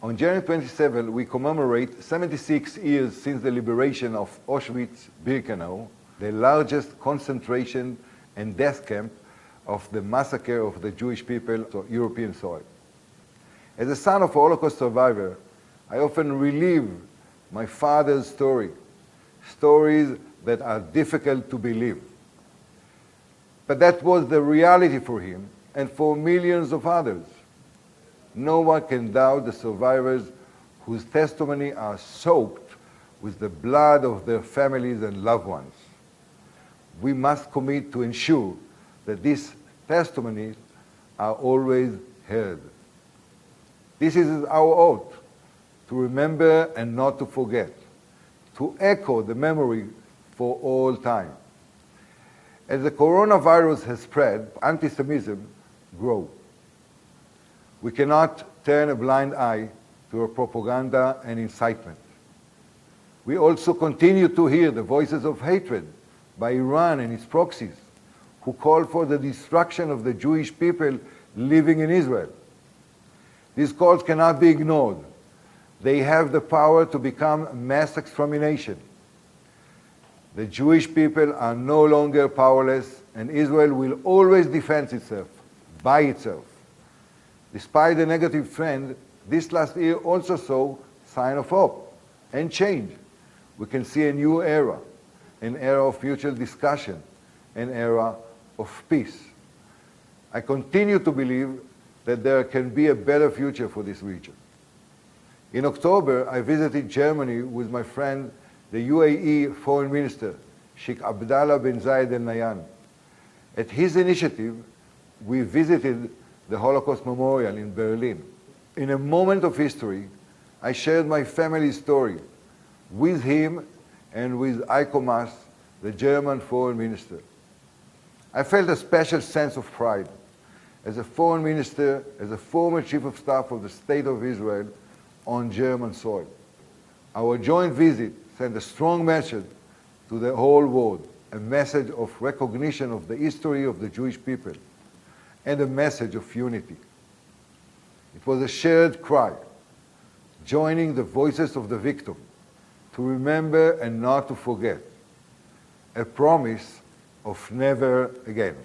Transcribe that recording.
On January 27, we commemorate 76 years since the liberation of Auschwitz-Birkenau, the largest concentration and death camp of the massacre of the Jewish people on European soil. As a son of a Holocaust survivor, I often relive my father's stories that are difficult to believe. But that was the reality for him and for millions of others. No one can doubt the survivors whose testimony are soaked with the blood of their families and loved ones. We must commit to ensure that these testimonies are always heard. This is our oath, to remember and not to forget, to echo the memory for all time. As the coronavirus has spread, anti-Semitism grows. We cannot turn a blind eye to propaganda and incitement. We also continue to hear the voices of hatred by Iran and its proxies, who call for the destruction of the Jewish people living in Israel. These calls cannot be ignored. They have the power to become mass extermination. The Jewish people are no longer powerless, and Israel will always defend itself, by itself. Despite the negative trend, this last year also saw sign of hope and change. We can see a new era, an era of mutual discussion, an era of peace. I continue to believe that there can be a better future for this region. In October, I visited Germany with my friend, the UAE Foreign Minister, Sheikh Abdallah bin Zayed Al Nahyan. At his initiative, we visited the Holocaust Memorial in Berlin. In a moment of history, I shared my family's story with him and with Heiko Maas, the German Foreign Minister. I felt a special sense of pride. As a foreign minister, as a former chief of staff of the State of Israel on German soil. Our joint visit sent a strong message to the whole world, a message of recognition of the history of the Jewish people, and a message of unity. It was a shared cry, joining the voices of the victim, to remember and not to forget, a promise of never again.